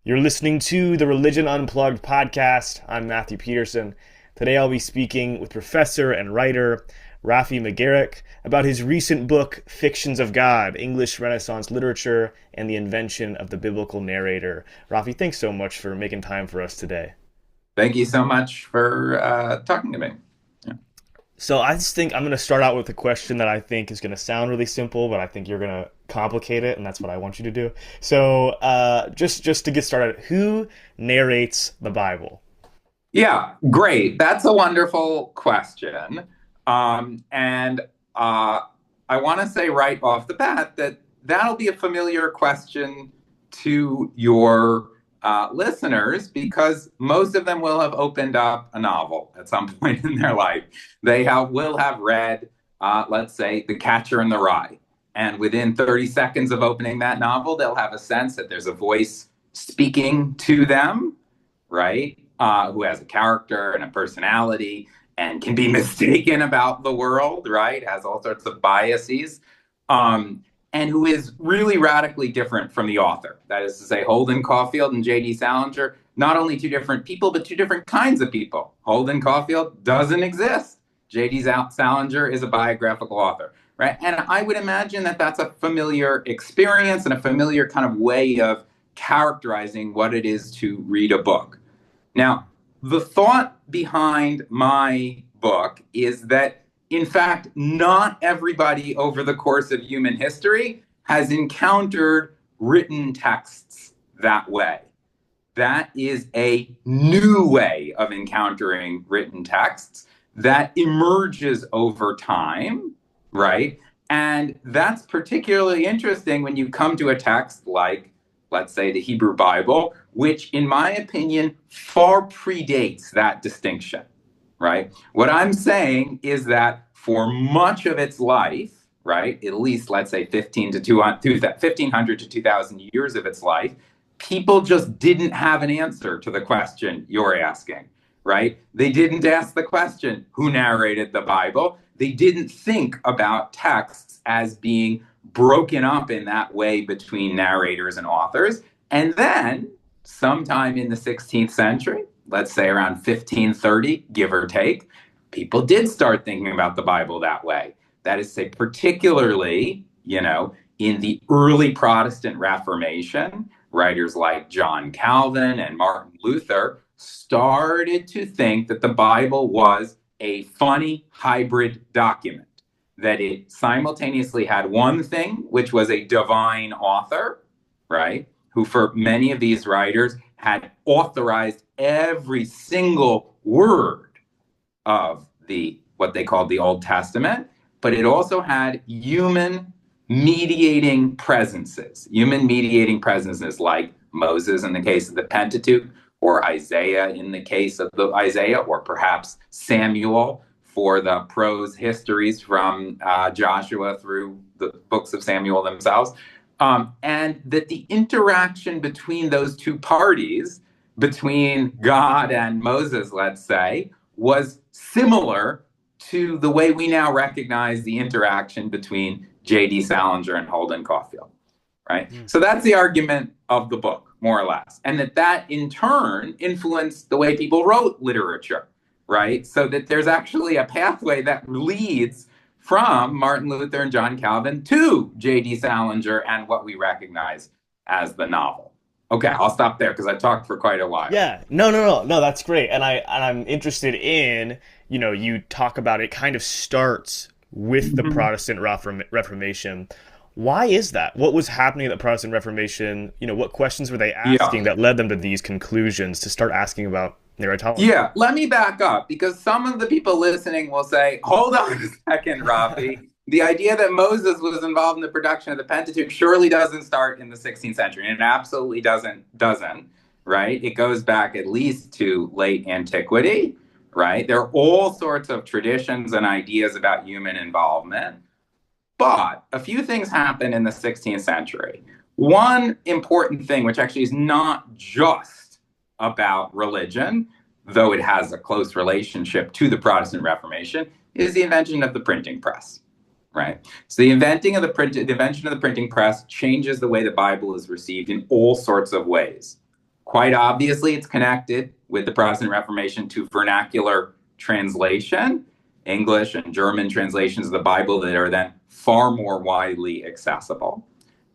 You're listening to the Religion Unplugged podcast. I'm Matthew Peterson. Today I'll be speaking with professor and writer Raffi Magarik about his recent book, Fictions of God, English Renaissance Literature and the Invention of the Biblical Narrator. Raffi, thanks so much for making time for us today. Thank you so much for talking to me. Yeah. So I just think I'm going to start out with a question that I think is going to sound really simple, but I think you're going to complicate it, and that's what I want you to do. So just to get started, who narrates the Bible? Yeah, great. That's a wonderful question. And I want to say right off the bat that that'll be a familiar question to your listeners because most of them will have opened up a novel at some point in their life. Will have read, let's say, The Catcher in the Rye. And within 30 seconds of opening that novel, they'll have a sense that there's a voice speaking to them, right? Who has a character and a personality and can be mistaken about the world, right? Has all sorts of biases, and who is really radically different from the author. That is to say, Holden Caulfield and J.D. Salinger, not only two different people, but two different kinds of people. Holden Caulfield doesn't exist. J.D. Salinger is a biographical author, right? And I would imagine that that's a familiar experience and a familiar kind of way of characterizing what it is to read a book. Now, the thought behind my book is that, in fact, not everybody over the course of human history has encountered written texts that way. That is a new way of encountering written texts that emerges over time, right? And that's particularly interesting when you come to a text like, let's say, the Hebrew Bible, which, in my opinion, far predates that distinction, right? What I'm saying is that for much of its life, right, at least, let's say, 1500 to 2,000 years of its life, people just didn't have an answer to the question you're asking, right? They didn't ask the question, who narrated the Bible? They didn't think about texts as being broken up in that way between narrators and authors. And then, sometime in the 16th century, let's say around 1530, give or take, people did start thinking about the Bible that way. That is to say, particularly, in the early Protestant Reformation, writers like John Calvin and Martin Luther started to think that the Bible was a funny hybrid document, that it simultaneously had one thing, which was a divine author, right? Who for many of these writers had authorized every single word of what they called the Old Testament, but it also had human mediating presences like Moses in the case of the Pentateuch, or Isaiah in the case of Isaiah, or perhaps Samuel for the prose histories from Joshua through the books of Samuel themselves. And that the interaction between those two parties, between God and Moses, let's say, was similar to the way we now recognize the interaction between J.D. Salinger and Holden Caulfield, right? So that's the argument of the book, more or less. And that in turn influenced the way people wrote literature, right? So that there's actually a pathway that leads from Martin Luther and John Calvin to J.D. Salinger and what we recognize as the novel. Okay, I'll stop there because I talked for quite a while. Yeah, no, that's great, and I'm interested in, you talk about it kind of starts with the Protestant Reformation. Why is that? What was happening at the Protestant Reformation? What questions were they asking that led them to these conclusions to start asking about narratology? Yeah, let me back up because some of the people listening will say, hold on a second, Raffi. The idea that Moses was involved in the production of the Pentateuch surely doesn't start in the 16th century, and it absolutely doesn't, right? It goes back at least to late antiquity, right? There are all sorts of traditions and ideas about human involvement, but a few things happen in the 16th century. One important thing, which actually is not just about religion, though it has a close relationship to the Protestant Reformation, is the invention of the printing press. Right. So the invention of the printing press changes the way the Bible is received in all sorts of ways. Quite obviously, it's connected with the Protestant Reformation to vernacular translation, English and German translations of the Bible that are then far more widely accessible,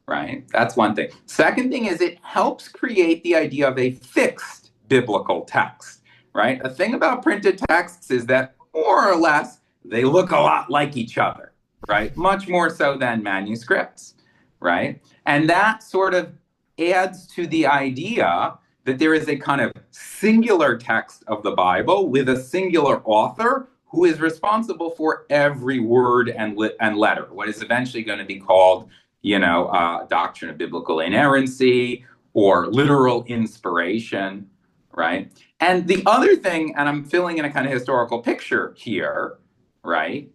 right? That's one thing. Second thing is it helps create the idea of a fixed biblical text, right? A thing about printed texts is that more or less they look a lot like each other, right? Much more so than manuscripts, right? And that sort of adds to the idea that there is a kind of singular text of the Bible with a singular author who is responsible for every word and letter, what is eventually going to be called, doctrine of biblical inerrancy or literal inspiration, right? And the other thing, and I'm filling in a kind of historical picture here, right,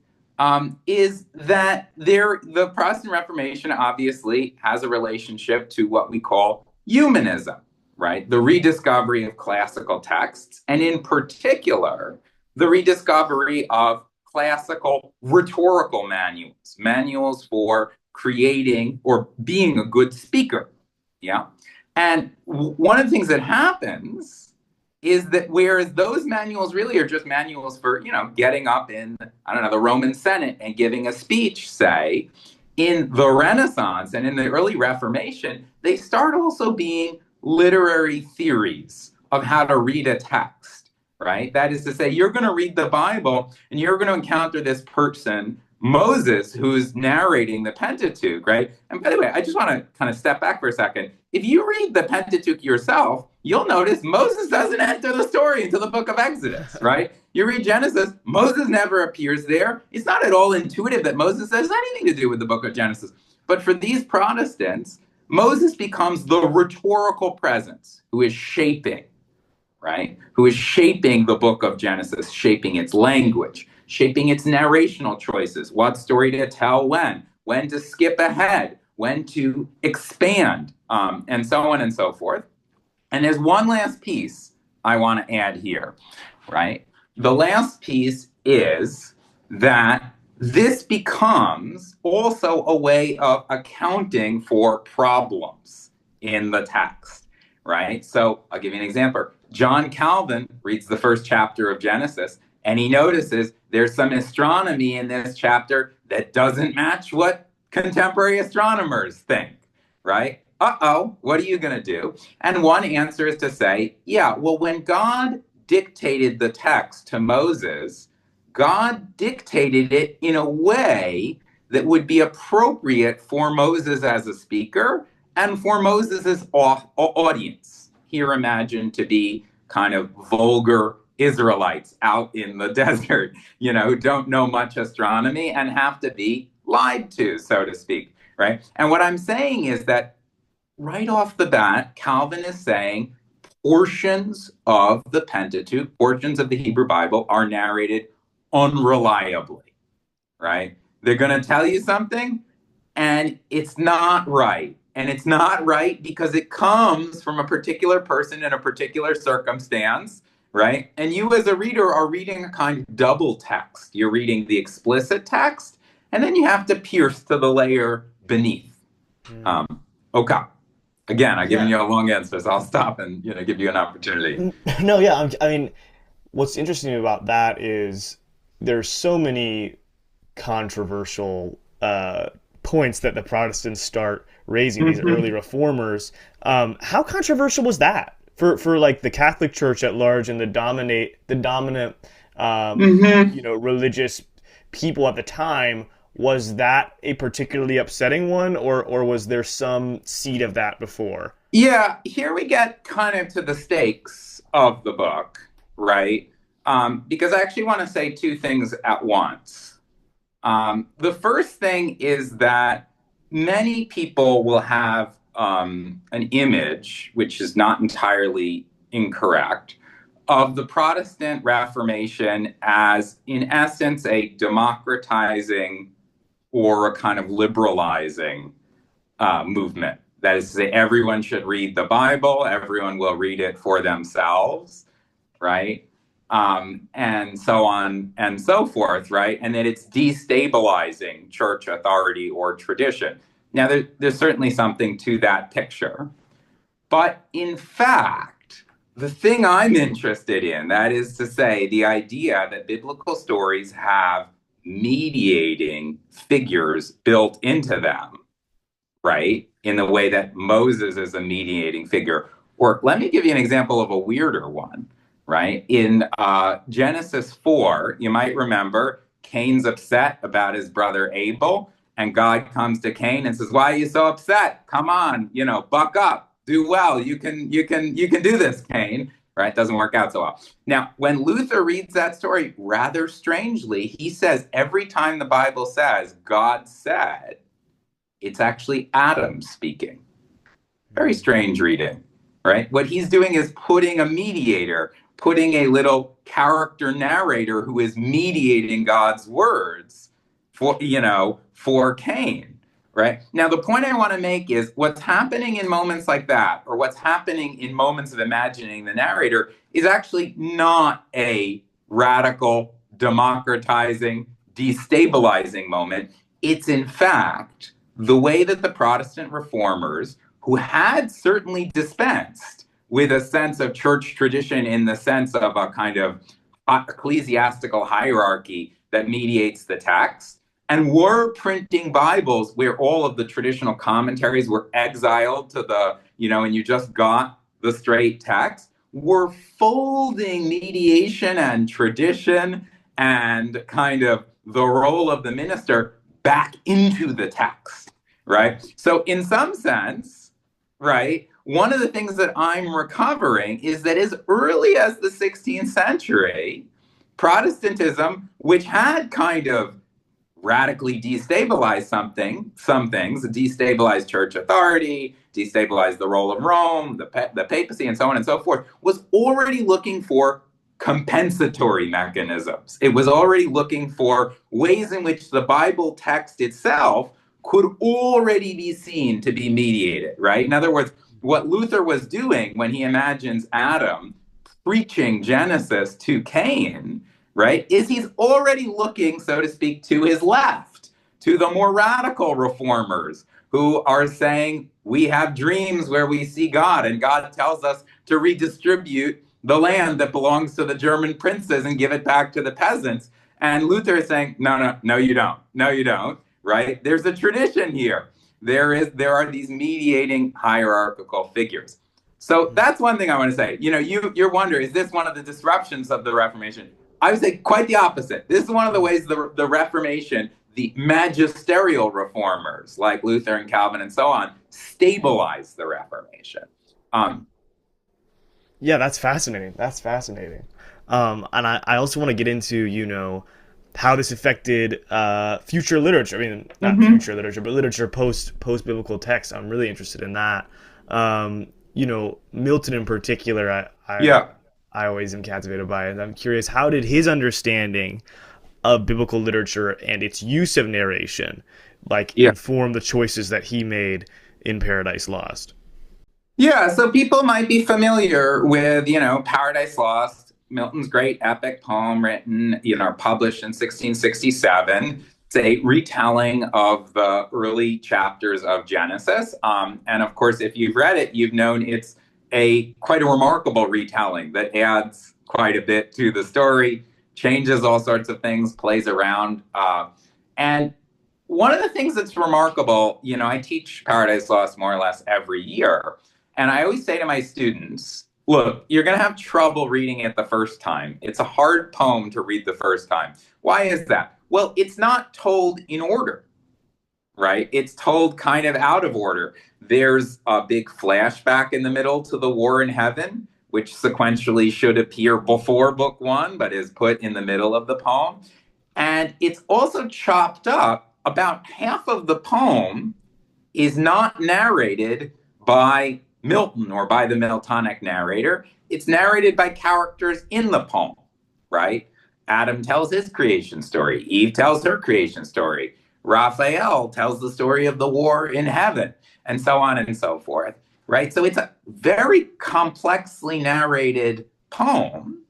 is that the Protestant Reformation obviously has a relationship to what we call humanism, right? The rediscovery of classical texts, and in particular, the rediscovery of classical rhetorical manuals for creating or being a good speaker. Yeah. And one of the things that happens is that whereas those manuals really are just manuals for, getting up in, I don't know, the Roman Senate and giving a speech, say, in the Renaissance and in the early Reformation, they start also being literary theories of how to read a text, right? That is to say, you're going to read the Bible and you're going to encounter this person, Moses, who's narrating the Pentateuch, right? And by the way, I just want to kind of step back for a second. If you read the Pentateuch yourself, you'll notice Moses doesn't enter the story until the book of Exodus, right? You read Genesis, Moses never appears there. It's not at all intuitive that Moses has anything to do with the book of Genesis. But for these Protestants, Moses becomes the rhetorical presence who is shaping, right? Who is shaping the book of Genesis, shaping its language, shaping its narrational choices, what story to tell when to skip ahead, when to expand, and so on and so forth. And there's one last piece I want to add here, right? The last piece is that this becomes also a way of accounting for problems in the text, right? So I'll give you an example. John Calvin reads the first chapter of Genesis, and he notices there's some astronomy in this chapter that doesn't match what contemporary astronomers think, right? Uh-oh, what are you going to do? And one answer is to say, yeah, well, when God dictated the text to Moses, God dictated it in a way that would be appropriate for Moses as a speaker and for Moses' audience. Here imagined to be kind of vulgar Israelites out in the desert, who don't know much astronomy and have to be lied to, so to speak, right? And what I'm saying is that right off the bat, Calvin is saying portions of the Pentateuch, portions of the Hebrew Bible are narrated unreliably, right? They're going to tell you something and it's not right. And it's not right because it comes from a particular person in a particular circumstance, right? And you as a reader are reading a kind of double text. You're reading the explicit text, and then you have to pierce to the layer beneath. Okay. Again, I've given you a long answer, so I'll stop and give you an opportunity. No, yeah, I mean, what's interesting about that is there's so many controversial points that the Protestants start raising, these early reformers. How controversial was that for like the Catholic Church at large and the dominant religious people at the time? Was that a particularly upsetting one, or was there some seed of that before? Yeah, here we get kind of to the stakes of the book, right? Because I actually want to say two things at once. The first thing is that many people will have an image, which is not entirely incorrect, of the Protestant Reformation as, in essence, a democratizing or a kind of liberalizing movement. That is to say, everyone should read the Bible, everyone will read it for themselves, right? And so on and so forth, right? And that it's destabilizing church authority or tradition. Now, there's certainly something to that picture. But in fact, the thing I'm interested in, that is to say, the idea that biblical stories have mediating figures built into them, right? In the way that Moses is a mediating figure. Or let me give you an example of a weirder one, right? In Genesis 4, you might remember Cain's upset about his brother Abel, and God comes to Cain and says, "Why are you so upset? Come on, buck up, do well. You can do this, Cain." Right? Doesn't work out so well. Now, when Luther reads that story, rather strangely, he says every time the Bible says God said, it's actually Adam speaking. Very strange reading, right? What he's doing is putting a mediator, putting a little character narrator who is mediating God's words for Cain, right? Now, the point I want to make is what's happening in moments like that, or what's happening in moments of imagining the narrator, is actually not a radical, democratizing, destabilizing moment. It's in fact the way that the Protestant reformers, who had certainly dispensed with a sense of church tradition in the sense of a kind of ecclesiastical hierarchy that mediates the text, and were printing Bibles where all of the traditional commentaries were exiled to and you just got the straight text, were folding mediation and tradition and kind of the role of the minister back into the text, right? So in some sense, right, one of the things that I'm recovering is that as early as the 16th century, Protestantism, which had kind of radically destabilized some things, destabilized church authority, destabilized the role of Rome, the papacy, and so on and so forth, was already looking for compensatory mechanisms. It was already looking for ways in which the Bible text itself could already be seen to be mediated, right? In other words, what Luther was doing when he imagines Adam preaching Genesis to Cain, right, is he's already looking, so to speak, to his left, to the more radical reformers who are saying, we have dreams where we see God, and God tells us to redistribute the land that belongs to the German princes and give it back to the peasants. And Luther is saying, no, you don't, right? There's a tradition here. There are these mediating hierarchical figures. So that's one thing I want to say. You're wondering, is this one of the disruptions of the Reformation? I would say quite the opposite. This is one of the ways the Reformation, the magisterial reformers like Luther and Calvin and so on, stabilized the Reformation. Yeah, that's fascinating. That's fascinating. And I also want to get into, how this affected future literature. I mean, not future literature, but literature post biblical text. I'm really interested in that. Milton in particular, I always am captivated by it. And I'm curious, how did his understanding of biblical literature and its use of narration inform the choices that he made in Paradise Lost? Yeah, so people might be familiar with, Paradise Lost, Milton's great epic poem written, published in 1667. It's a retelling of the early chapters of Genesis. And of course, if you've read it, you've known it's quite a remarkable retelling that adds quite a bit to the story, changes all sorts of things, plays around. And one of the things that's remarkable, I teach Paradise Lost more or less every year. And I always say to my students, look, you're going to have trouble reading it the first time. It's a hard poem to read the first time. Why is that? Well, it's not told in order, right? It's told kind of out of order. There's a big flashback in the middle to the war in heaven, which sequentially should appear before book one, but is put in the middle of the poem. And it's also chopped up. About half of the poem is not narrated by Milton or by the Miltonic narrator. It's narrated by characters in the poem, right? Adam tells his creation story. Eve tells her creation story. Raphael tells the story of the war in heaven, and so on and so forth, right? So it's a very complexly narrated poem.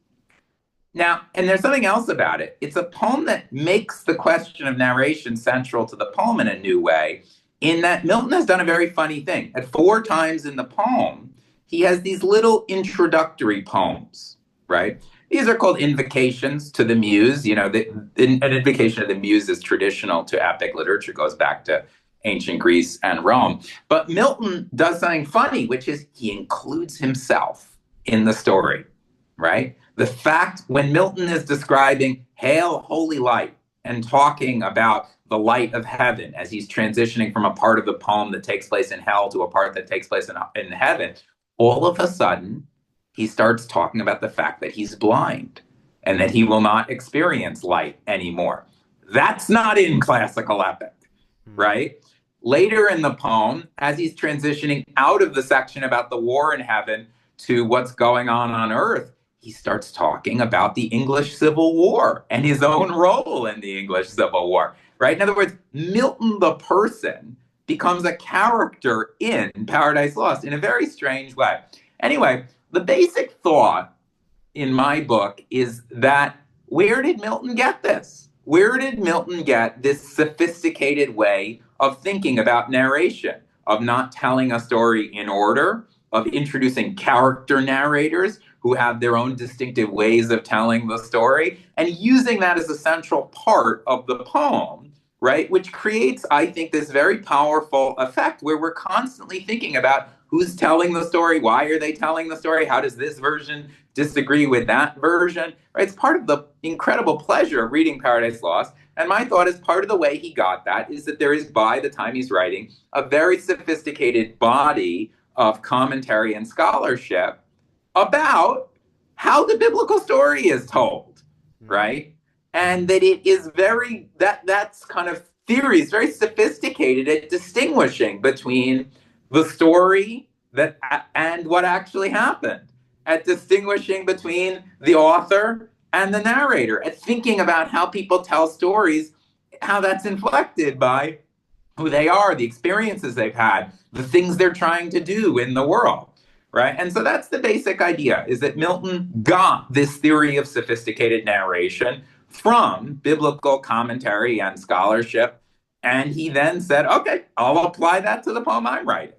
Now, and there's something else about it. It's a poem that makes the question of narration central to the poem in a new way, in that Milton has done a very funny thing. At 4 times in the poem, he has these little introductory poems, right? These are called invocations to the muse. An invocation of the muse is traditional to epic literature, goes back to ancient Greece and Rome. But Milton does something funny, which is he includes himself in the story, right? The fact when Milton is describing Hail, Holy Light, and talking about the light of heaven as he's transitioning from a part of the poem that takes place in hell to a part that takes place in heaven, all of a sudden, he starts talking about the fact that he's blind and that he will not experience light anymore. That's not in classical epic, right? Later in the poem, as he's transitioning out of the section about the war in heaven to what's going on earth, he starts talking about the English Civil War and his own role in the English Civil War, right? In other words, Milton the person becomes a character in Paradise Lost in a very strange way. Anyway, the basic thought in my book is that where did Milton get this? Where did Milton get this sophisticated way of thinking about narration, of not telling a story in order, of introducing character narrators who have their own distinctive ways of telling the story, and using that as a central part of the poem, right? Which creates, I think, this very powerful effect where we're constantly thinking about who's telling the story, why are they telling the story, how does this version disagree with that version, right? It's part of the incredible pleasure of reading Paradise Lost. And my thought is part of the way he got that is that there is, by the time he's writing, a very sophisticated body of commentary and scholarship about how the biblical story is told, right? And that it is that's kind of theory is very sophisticated at distinguishing between the story and what actually happened, at distinguishing between the author and the narrator, at thinking about how people tell stories, how that's inflected by who they are, the experiences they've had, the things they're trying to do in the world, right? And so that's the basic idea, is that Milton got this theory of sophisticated narration from biblical commentary and scholarship. And he then said, okay, I'll apply that to the poem I'm writing.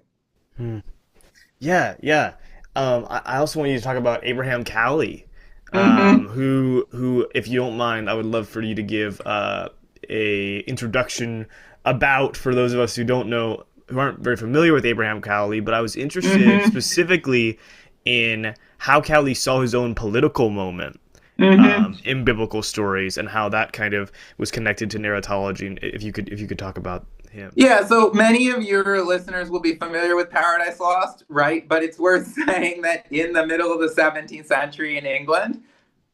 Yeah, yeah. I also want you to talk about Abraham Cowley, who, if you don't mind, I would love for you to give a introduction about, for those of us who don't know, who aren't very familiar with Abraham Cowley. But I was interested specifically in how Cowley saw his own political moment in biblical stories, and how that kind of was connected to narratology. And if you could talk about him. Yeah, so many of your listeners will be familiar with Paradise Lost, right? But it's worth saying that in the middle of the 17th century in England,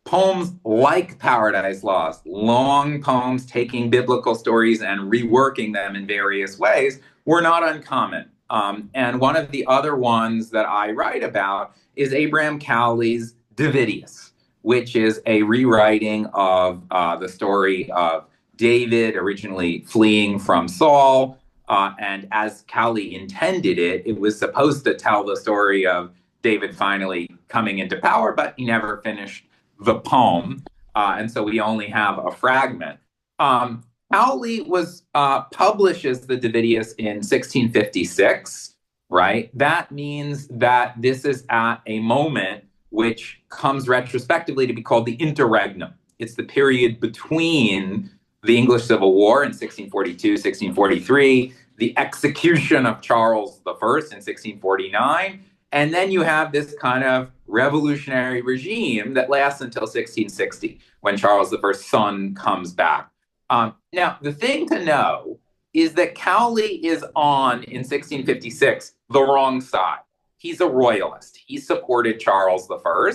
poems like Paradise Lost, long poems taking biblical stories and reworking them in various ways, were not uncommon. And one of the other ones that I write about is Abraham Cowley's Davidius, which is a rewriting of the story of David originally fleeing from Saul. And as Cowley intended it, it was supposed to tell the story of David finally coming into power, but he never finished the poem. And so we only have a fragment. Cowley publishes the Davidius in 1656, right? That means that this is at a moment which comes retrospectively to be called the interregnum. It's the period between the English Civil War in 1642, 1643, the execution of Charles I in 1649, and then you have this kind of revolutionary regime that lasts until 1660, when Charles I's son comes back. Now, the thing to know is that Cowley is on, in 1656, the wrong side. He's a royalist. He supported Charles I,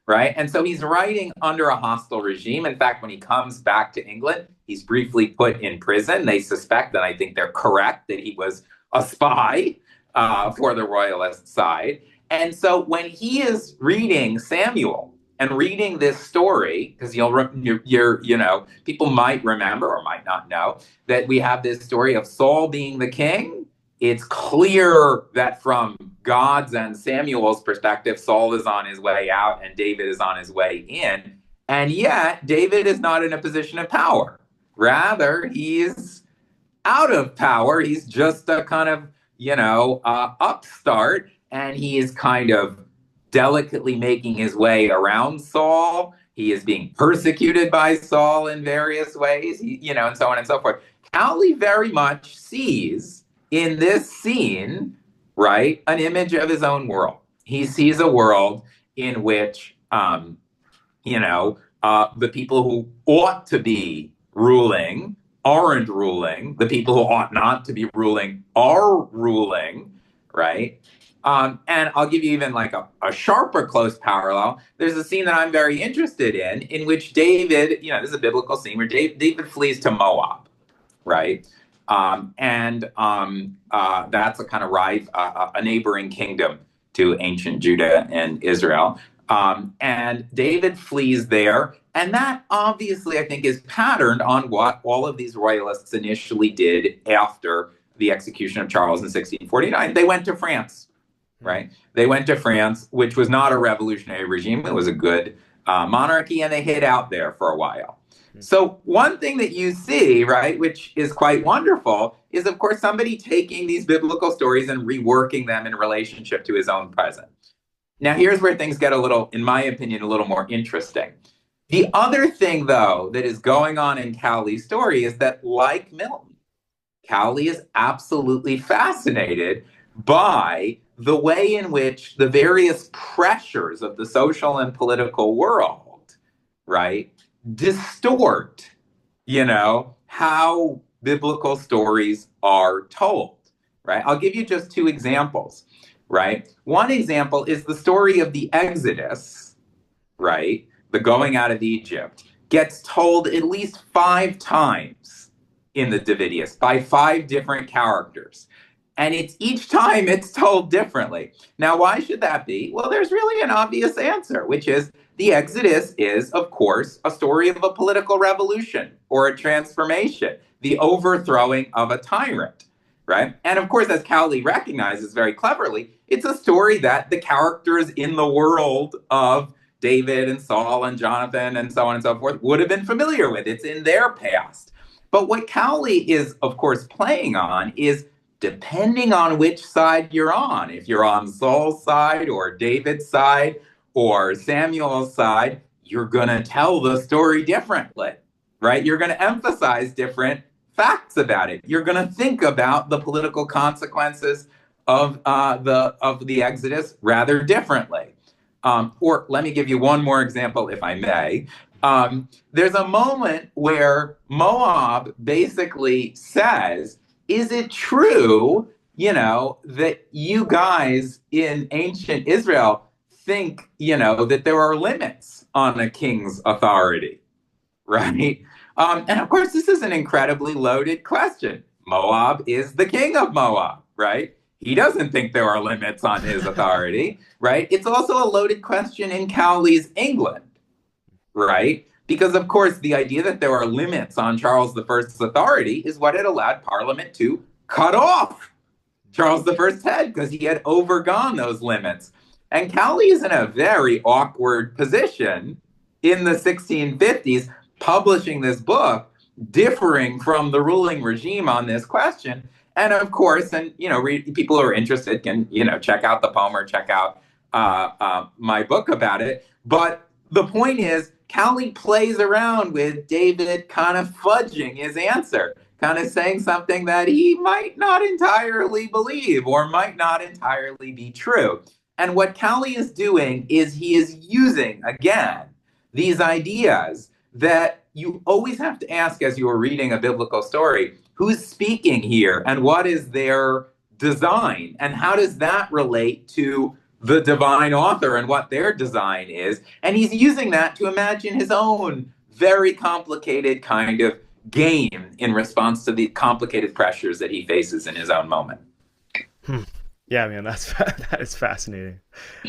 right? And so he's writing under a hostile regime. In fact, when he comes back to England, he's briefly put in prison. They suspect, and I think they're correct, that he was a spy for the royalist side. And so when he is reading Samuel and reading this story, because people might remember or might not know that we have this story of Saul being the king. It's clear that from God's and Samuel's perspective, Saul is on his way out and David is on his way in. And yet, David is not in a position of power. Rather, he's out of power. He's just a kind of, upstart. and he is kind of delicately making his way around Saul. He is being persecuted by Saul in various ways, and so on and so forth. Cowley very much sees in this scene, right, an image of his own world. He sees a world in which, the people who ought to be ruling aren't ruling. The people who ought not to be ruling are ruling, right? And I'll give you even like a sharper close parallel. There's a scene that I'm very interested in which David, this is a biblical scene where David flees to Moab, right? That's a kind of a neighboring kingdom to ancient Judah and Israel. And David flees there. And that obviously, I think, is patterned on what all of these royalists initially did after the execution of Charles in 1649. They went to France, right? They went to France, which was not a revolutionary regime. It was a good monarchy, and they hid out there for a while. So one thing that you see, right, which is quite wonderful, is, of course, somebody taking these biblical stories and reworking them in relationship to his own present. Now, here's where things get in my opinion, a little more interesting. The other thing, though, that is going on in Cowley's story is that, like Milton, Cowley is absolutely fascinated by the way in which the various pressures of the social and political world, right, distort, how biblical stories are told, right? I'll give you just two examples, right? One example is the story of the Exodus, right? The going out of Egypt gets told at least 5 times in the Davidius by 5 different characters. And each time it's told differently. Now, why should that be? Well, there's really an obvious answer, which is the Exodus is, of course, a story of a political revolution or a transformation, the overthrowing of a tyrant, right? And of course, as Cowley recognizes very cleverly, it's a story that the characters in the world of David and Saul and Jonathan and so on and so forth would have been familiar with. It's in their past. But what Cowley is, of course, playing on is, depending on which side you're on, if you're on Saul's side or David's side or Samuel's side, you're going to tell the story differently, right? You're going to emphasize different facts about it. You're going to think about the political consequences of the Exodus rather differently. Or let me give you one more example, if I may. There's a moment where Moab basically says, is it true, that you guys in ancient Israel think, that there are limits on a king's authority, right? And of course, this is an incredibly loaded question. Moab is the king of Moab, right? He doesn't think there are limits on his authority, right? It's also a loaded question in Cowley's England, right? Because, of course, the idea that there are limits on Charles I's authority is what had allowed Parliament to cut off Charles I's head, because he had overgone those limits. And Cowley is in a very awkward position in the 1650s, publishing this book, differing from the ruling regime on this question. And of course, people who are interested can, check out the poem or check out my book about it. But the point is, Cowley plays around with David kind of fudging his answer, kind of saying something that he might not entirely believe or might not entirely be true. And what Cowley is doing is he is using, again, these ideas that you always have to ask as you are reading a biblical story, who's speaking here and what is their design? And how does that relate to the divine author and what their design is? And he's using that to imagine his own very complicated kind of game in response to the complicated pressures that he faces in his own moment. Yeah, man, that is fascinating.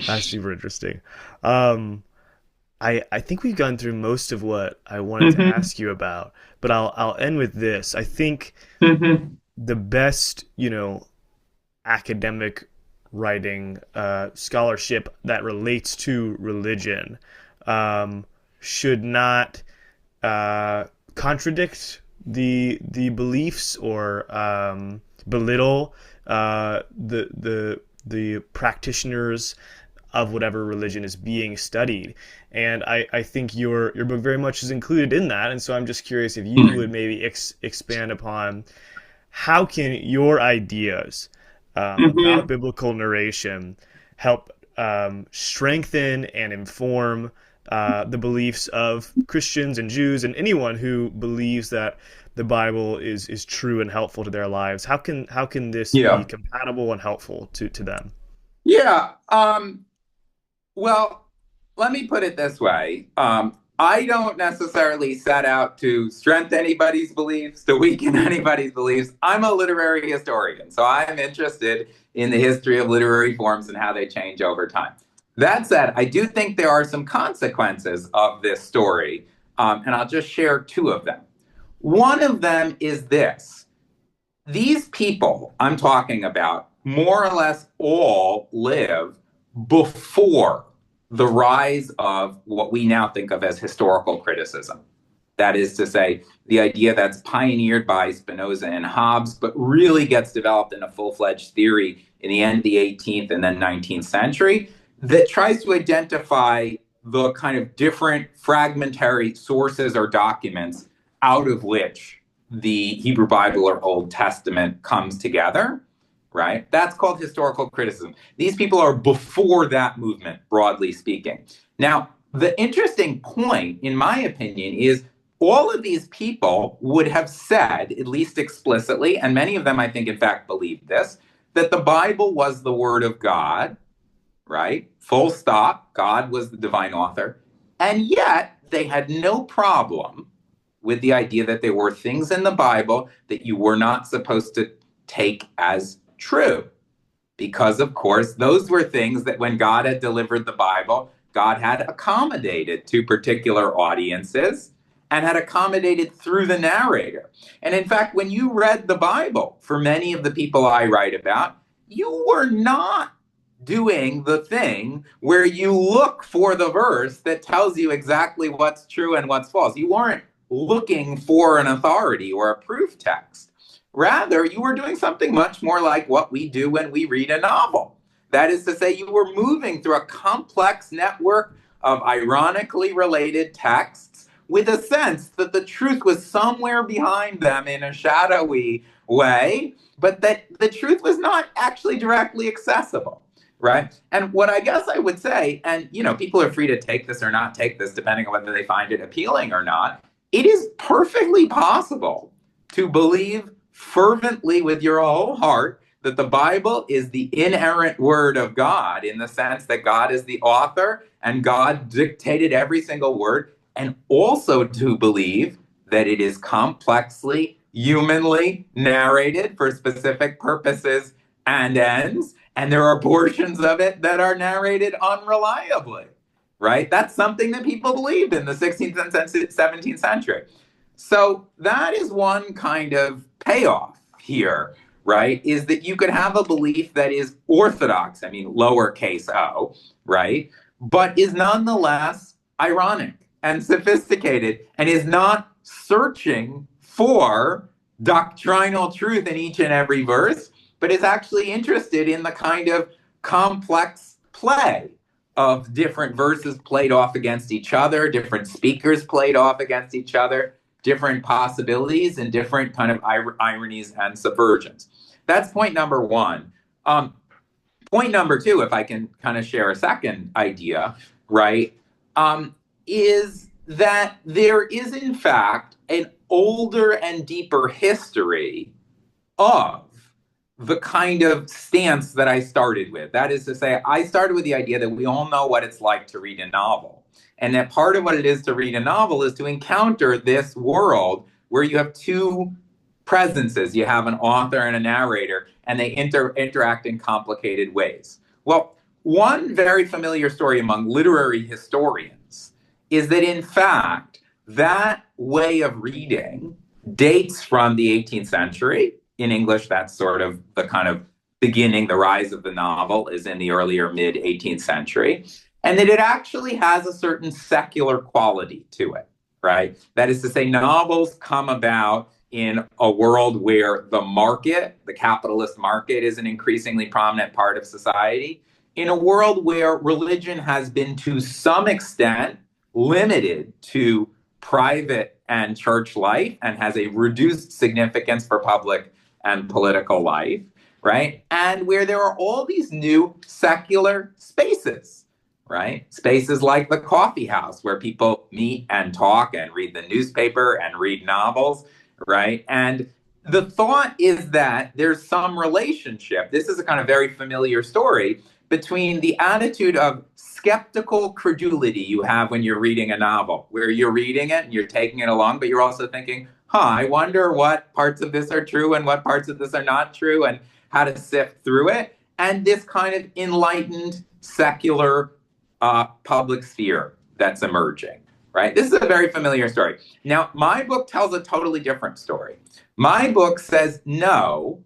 That's super interesting. I think we've gone through most of what I wanted to ask you about, but I'll end with this. I think the best, academic writing, scholarship that relates to religion should not contradict the beliefs or belittle the the practitioners of whatever religion is being studied. And I think your book very much is included in that. And so I'm just curious if you would maybe expand upon how can your ideas about Mhm. biblical narration help strengthen and inform the beliefs of Christians and Jews and anyone who believes that the Bible is true and helpful to their lives. How can this be Yeah. compatible and helpful to them? Yeah. Well, let me put it this way. I don't necessarily set out to strengthen anybody's beliefs, to weaken anybody's beliefs. I'm a literary historian, so I'm interested in the history of literary forms and how they change over time. That said, I do think there are some consequences of this story, and I'll just share two of them. One of them is this: these people I'm talking about more or less all live before the rise of what we now think of as historical criticism. That is to say, the idea that's pioneered by Spinoza and Hobbes, but really gets developed in a full fledged theory in the end of the 18th and then 19th century, that tries to identify the kind of different fragmentary sources or documents out of which the Hebrew Bible or Old Testament comes together, right? That's called historical criticism. These people are before that movement, broadly speaking. Now, the interesting point, in my opinion, is all of these people would have said, at least explicitly, and many of them, I think, in fact, believed this, that the Bible was the word of God, right? Full stop. God was the divine author. And yet, they had no problem with the idea that there were things in the Bible that you were not supposed to take as true. Because, of course, those were things that when God had delivered the Bible, God had accommodated to particular audiences and had accommodated through the narrator. And in fact, when you read the Bible, for many of the people I write about, you were not doing the thing where you look for the verse that tells you exactly what's true and what's false. You weren't looking for an authority or a proof text. Rather, you were doing something much more like what we do when we read a novel. That is to say, you were moving through a complex network of ironically related texts with a sense that the truth was somewhere behind them in a shadowy way, but that the truth was not actually directly accessible. Right. And what I guess I would say, and people are free to take this or not take this, depending on whether they find it appealing or not. It is perfectly possible to believe fervently with your whole heart that the Bible is the inerrant word of God, in the sense that God is the author and God dictated every single word, and also to believe that it is complexly, humanly narrated for specific purposes and ends, and there are portions of it that are narrated unreliably, right? That's something that people believed in the 16th and 17th century. So that is one kind of payoff here, right? Is that you could have a belief that is orthodox, I mean, lowercase o, right? But is nonetheless ironic and sophisticated and is not searching for doctrinal truth in each and every verse, but is actually interested in the kind of complex play of different verses played off against each other, different speakers played off against each other, different possibilities and different kind of ironies and subversions. That's point number one. Point number two, if I can kind of share a second idea, right, is that there is in fact an older and deeper history of the kind of stance that I started with. That is to say, I started with the idea that we all know what it's like to read a novel. And that part of what it is to read a novel is to encounter this world where you have two presences. You have an author and a narrator, and they interact in complicated ways. Well, one very familiar story among literary historians is that, in fact, that way of reading dates from the 18th century. In English, that's sort of the kind of beginning, the rise of the novel is in the earlier mid 18th century, and that it actually has a certain secular quality to it, right? That is to say, novels come about in a world where the market, the capitalist market, is an increasingly prominent part of society, in a world where religion has been to some extent limited to private and church life and has a reduced significance for public and political life, right? And where there are all these new secular spaces, right? Spaces like the coffee house where people meet and talk and read the newspaper and read novels, right? And the thought is that there's some relationship. This is a kind of very familiar story between the attitude of skeptical credulity you have when you're reading a novel, where you're reading it and you're taking it along, but you're also thinking, I wonder what parts of this are true and what parts of this are not true and how to sift through it. And this kind of enlightened, secular public sphere that's emerging, right? This is a very familiar story. Now, my book tells a totally different story. My book says, no,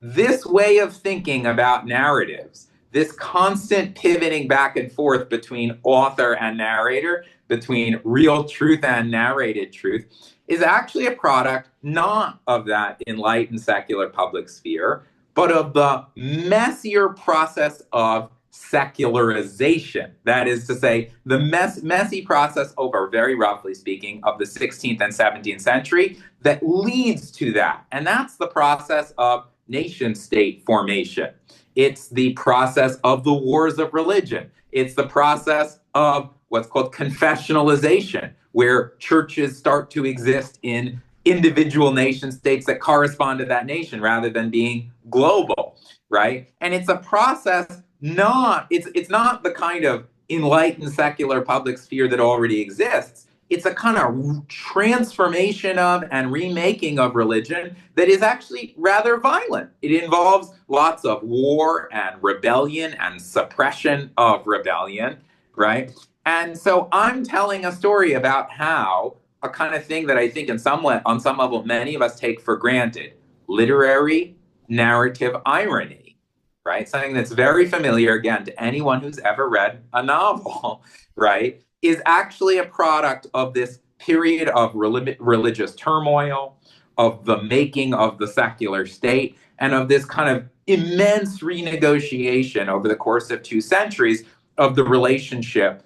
this way of thinking about narratives, this constant pivoting back and forth between author and narrator, between real truth and narrated truth, is actually a product not of that enlightened secular public sphere, but of the messier process of secularization. That is to say, the messy process over, very roughly speaking, of the 16th and 17th century that leads to that. And that's the process of nation state formation. It's the process of the wars of religion. It's the process of what's called confessionalization, where churches start to exist in individual nation states that correspond to that nation rather than being global, right? And it's a process it's not the kind of enlightened secular public sphere that already exists. It's a kind of transformation of and remaking of religion that is actually rather violent. It involves lots of war and rebellion and suppression of rebellion, right? And so I'm telling a story about how a kind of thing that I think on some level many of us take for granted, literary narrative irony, right? Something that's very familiar, again, to anyone who's ever read a novel, right, is actually a product of this period of religious turmoil, of the making of the secular state, and of this kind of immense renegotiation over the course of 2 centuries of the relationship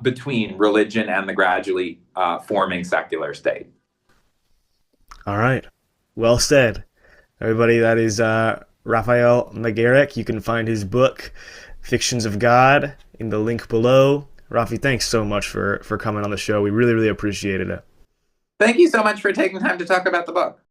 between religion and the gradually forming secular state. All right. Well said. Everybody, that is Raffi Magarik. You can find his book, Fictions of God, in the link below. Raffi, thanks so much for coming on the show. We really, really appreciated it. Thank you so much for taking time to talk about the book.